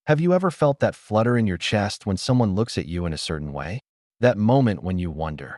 Have you ever felt that flutter in your chest when someone looks at you in a certain way? That moment when you wonder,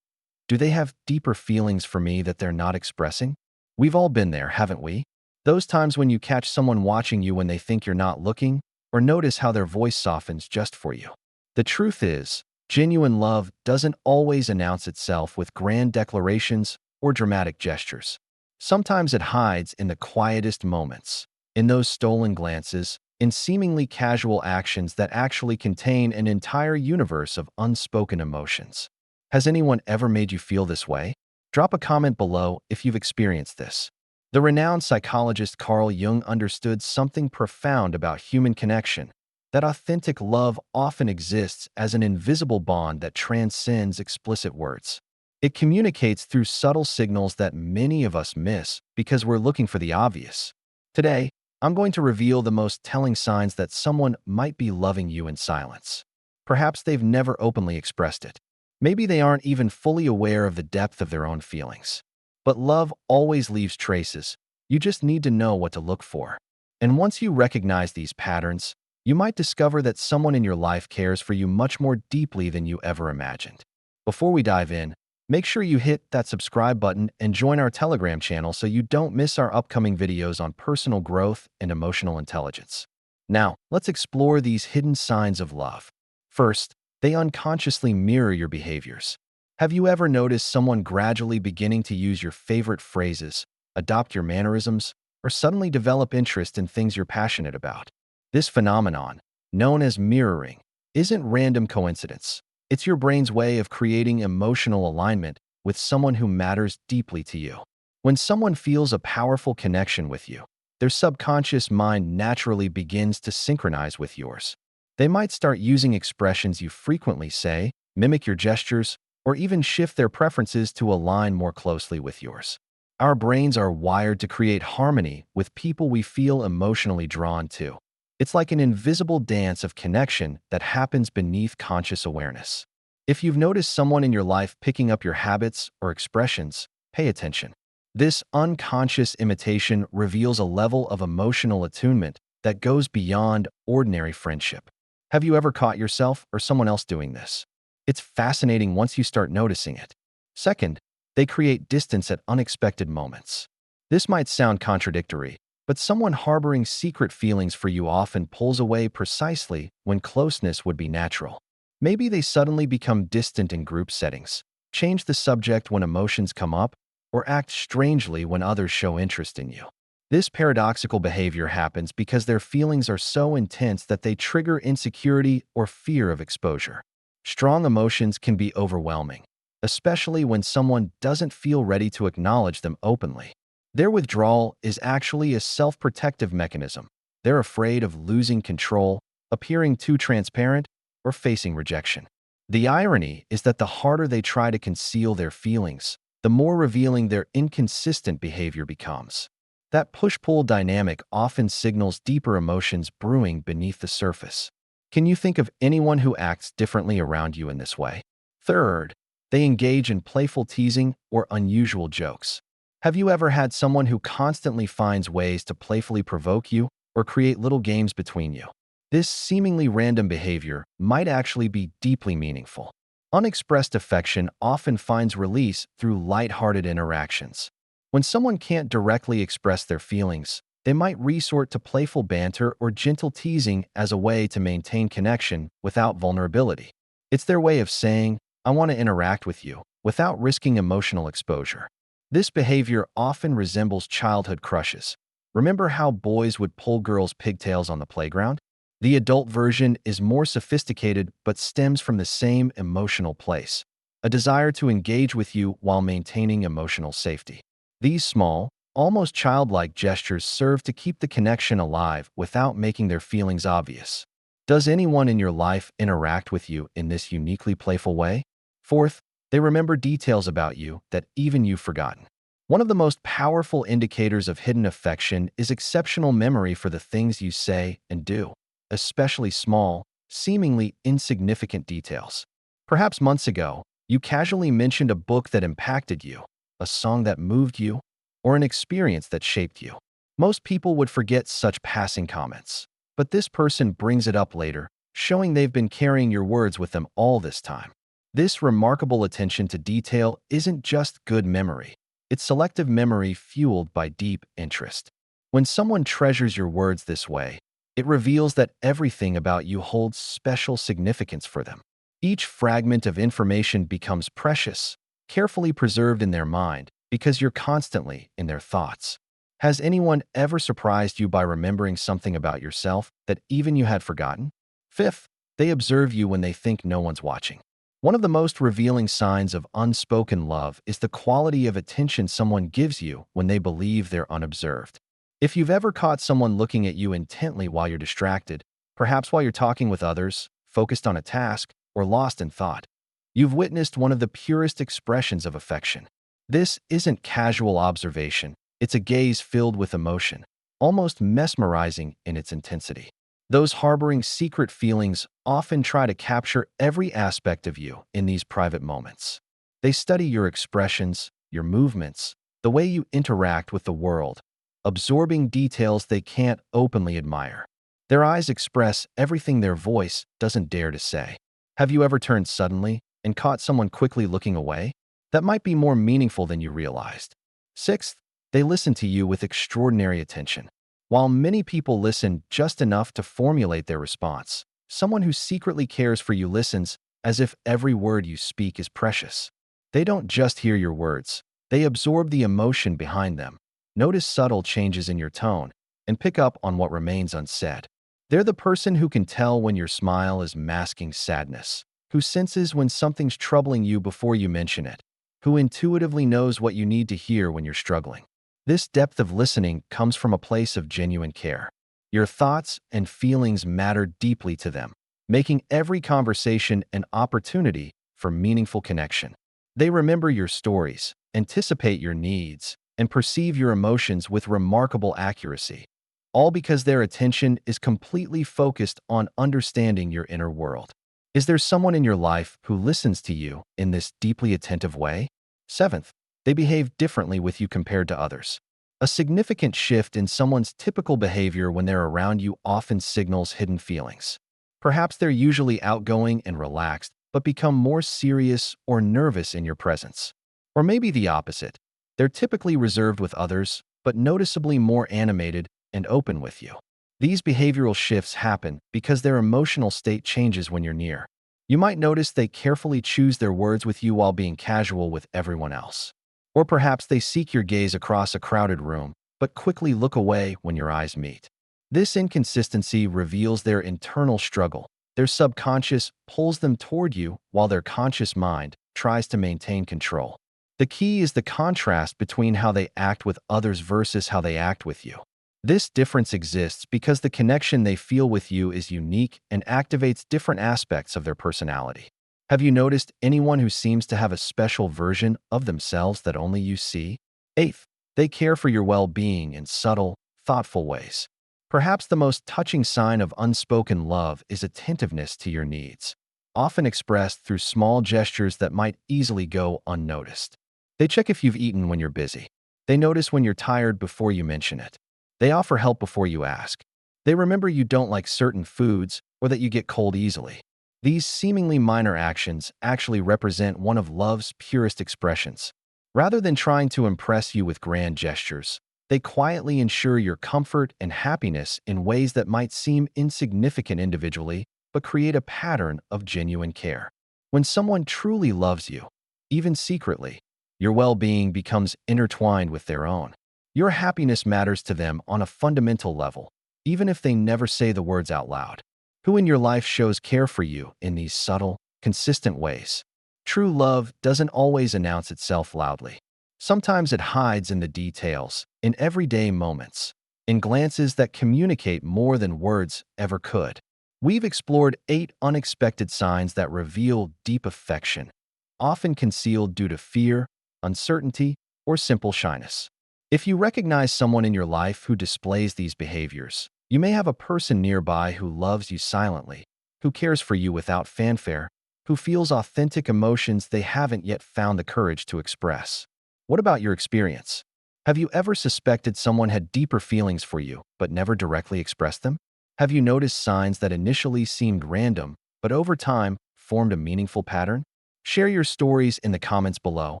do they have deeper feelings for me that they're not expressing? We've all been there, haven't we? Those times when you catch someone watching you when they think you're not looking, or notice how their voice softens just for you. The truth is, genuine love doesn't always announce itself with grand declarations or dramatic gestures. Sometimes it hides in the quietest moments, in those stolen glances, in seemingly casual actions that actually contain an entire universe of unspoken emotions. Has anyone ever made you feel this way? Drop a comment below if you've experienced this. The renowned psychologist Carl Jung understood something profound about human connection, that authentic love often exists as an invisible bond that transcends explicit words. It communicates through subtle signals that many of us miss because we're looking for the obvious. Today, I'm going to reveal the most telling signs that someone might be loving you in silence. Perhaps they've never openly expressed it. Maybe they aren't even fully aware of the depth of their own feelings. But love always leaves traces. You just need to know what to look for. And once you recognize these patterns, you might discover that someone in your life cares for you much more deeply than you ever imagined. Before we dive in, make sure you hit that subscribe button and join our Telegram channel so you don't miss our upcoming videos on personal growth and emotional intelligence. Now, let's explore these hidden signs of love. First, they unconsciously mirror your behaviors. Have you ever noticed someone gradually beginning to use your favorite phrases, adopt your mannerisms, or suddenly develop interest in things you're passionate about? This phenomenon, known as mirroring, isn't random coincidence. It's your brain's way of creating emotional alignment with someone who matters deeply to you. When someone feels a powerful connection with you, their subconscious mind naturally begins to synchronize with yours. They might start using expressions you frequently say, mimic your gestures, or even shift their preferences to align more closely with yours. Our brains are wired to create harmony with people we feel emotionally drawn to. It's like an invisible dance of connection that happens beneath conscious awareness. If you've noticed someone in your life picking up your habits or expressions, pay attention. This unconscious imitation reveals a level of emotional attunement that goes beyond ordinary friendship. Have you ever caught yourself or someone else doing this? It's fascinating once you start noticing it. Second, they create distance at unexpected moments. This might sound contradictory, but someone harboring secret feelings for you often pulls away precisely when closeness would be natural. Maybe they suddenly become distant in group settings, change the subject when emotions come up, or act strangely when others show interest in you. This paradoxical behavior happens because their feelings are so intense that they trigger insecurity or fear of exposure. Strong emotions can be overwhelming, especially when someone doesn't feel ready to acknowledge them openly. Their withdrawal is actually a self-protective mechanism. They're afraid of losing control, appearing too transparent, or facing rejection. The irony is that the harder they try to conceal their feelings, the more revealing their inconsistent behavior becomes. That push-pull dynamic often signals deeper emotions brewing beneath the surface. Can you think of anyone who acts differently around you in this way? Third, they engage in playful teasing or unusual jokes. Have you ever had someone who constantly finds ways to playfully provoke you or create little games between you? This seemingly random behavior might actually be deeply meaningful. Unexpressed affection often finds release through lighthearted interactions. When someone can't directly express their feelings, they might resort to playful banter or gentle teasing as a way to maintain connection without vulnerability. It's their way of saying, "I want to interact with you," without risking emotional exposure. This behavior often resembles childhood crushes. Remember how boys would pull girls' pigtails on the playground? The adult version is more sophisticated but stems from the same emotional place, a desire to engage with you while maintaining emotional safety. These small, almost childlike gestures serve to keep the connection alive without making their feelings obvious. Does anyone in your life interact with you in this uniquely playful way? Fourth, they remember details about you that even you've forgotten. One of the most powerful indicators of hidden affection is exceptional memory for the things you say and do, especially small, seemingly insignificant details. Perhaps months ago, you casually mentioned a book that impacted you, a song that moved you, or an experience that shaped you. Most people would forget such passing comments. but this person brings it up later, showing they've been carrying your words with them all this time. This remarkable attention to detail isn't just good memory. It's selective memory fueled by deep interest. When someone treasures your words this way, it reveals that everything about you holds special significance for them. Each fragment of information becomes precious, carefully preserved in their mind, because you're constantly in their thoughts. Has anyone ever surprised you by remembering something about yourself that even you had forgotten? Fifth, they observe you when they think no one's watching. One of the most revealing signs of unspoken love is the quality of attention someone gives you when they believe they're unobserved. If you've ever caught someone looking at you intently while you're distracted, perhaps while you're talking with others, focused on a task, or lost in thought, you've witnessed one of the purest expressions of affection. This isn't casual observation, it's a gaze filled with emotion, almost mesmerizing in its intensity. Those harboring secret feelings often try to capture every aspect of you in these private moments. They study your expressions, your movements, the way you interact with the world, absorbing details they can't openly admire. Their eyes express everything their voice doesn't dare to say. Have you ever turned suddenly and caught someone quickly looking away? That might be more meaningful than you realized. Sixth, they listen to you with extraordinary attention. While many people listen just enough to formulate their response, someone who secretly cares for you listens as if every word you speak is precious. They don't just hear your words, they absorb the emotion behind them, notice subtle changes in your tone, and pick up on what remains unsaid. They're the person who can tell when your smile is masking sadness, who senses when something's troubling you before you mention it, who intuitively knows what you need to hear when you're struggling. This depth of listening comes from a place of genuine care. Your thoughts and feelings matter deeply to them, making every conversation an opportunity for meaningful connection. They remember your stories, anticipate your needs, and perceive your emotions with remarkable accuracy, all because their attention is completely focused on understanding your inner world. Is there someone in your life who listens to you in this deeply attentive way? Seventh, they behave differently with you compared to others. A significant shift in someone's typical behavior when they're around you often signals hidden feelings. Perhaps they're usually outgoing and relaxed, but become more serious or nervous in your presence. Or maybe the opposite. They're typically reserved with others, but noticeably more animated and open with you. These behavioral shifts happen because their emotional state changes when you're near. You might notice they carefully choose their words with you while being casual with everyone else. Or perhaps they seek your gaze across a crowded room, but quickly look away when your eyes meet. This inconsistency reveals their internal struggle. Their subconscious pulls them toward you while their conscious mind tries to maintain control. The key is the contrast between how they act with others versus how they act with you. This difference exists because the connection they feel with you is unique and activates different aspects of their personality. Have you noticed anyone who seems to have a special version of themselves that only you see? Eighth, they care for your well-being in subtle, thoughtful ways. Perhaps the most touching sign of unspoken love is attentiveness to your needs, often expressed through small gestures that might easily go unnoticed. They check if you've eaten when you're busy. They notice when you're tired before you mention it. They offer help before you ask. They remember you don't like certain foods or that you get cold easily. These seemingly minor actions actually represent one of love's purest expressions. Rather than trying to impress you with grand gestures, they quietly ensure your comfort and happiness in ways that might seem insignificant individually, but create a pattern of genuine care. When someone truly loves you, even secretly, your well-being becomes intertwined with their own. Your happiness matters to them on a fundamental level, even if they never say the words out loud. Who in your life shows care for you in these subtle, consistent ways? True love doesn't always announce itself loudly. Sometimes it hides in the details, in everyday moments, in glances that communicate more than words ever could. We've explored 8 unexpected signs that reveal deep affection, often concealed due to fear, uncertainty, or simple shyness. If you recognize someone in your life who displays these behaviors, you may have a person nearby who loves you silently, who cares for you without fanfare, who feels authentic emotions they haven't yet found the courage to express. What about your experience? Have you ever suspected someone had deeper feelings for you but never directly expressed them? Have you noticed signs that initially seemed random, but over time formed a meaningful pattern? Share your stories in the comments below.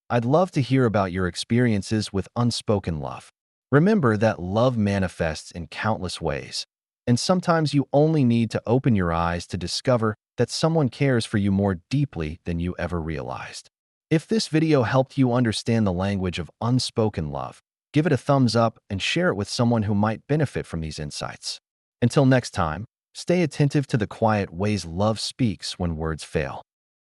I'd love to hear about your experiences with unspoken love. Remember that love manifests in countless ways, and sometimes you only need to open your eyes to discover that someone cares for you more deeply than you ever realized. If this video helped you understand the language of unspoken love, give it a thumbs up and share it with someone who might benefit from these insights. Until next time, stay attentive to the quiet ways love speaks when words fail.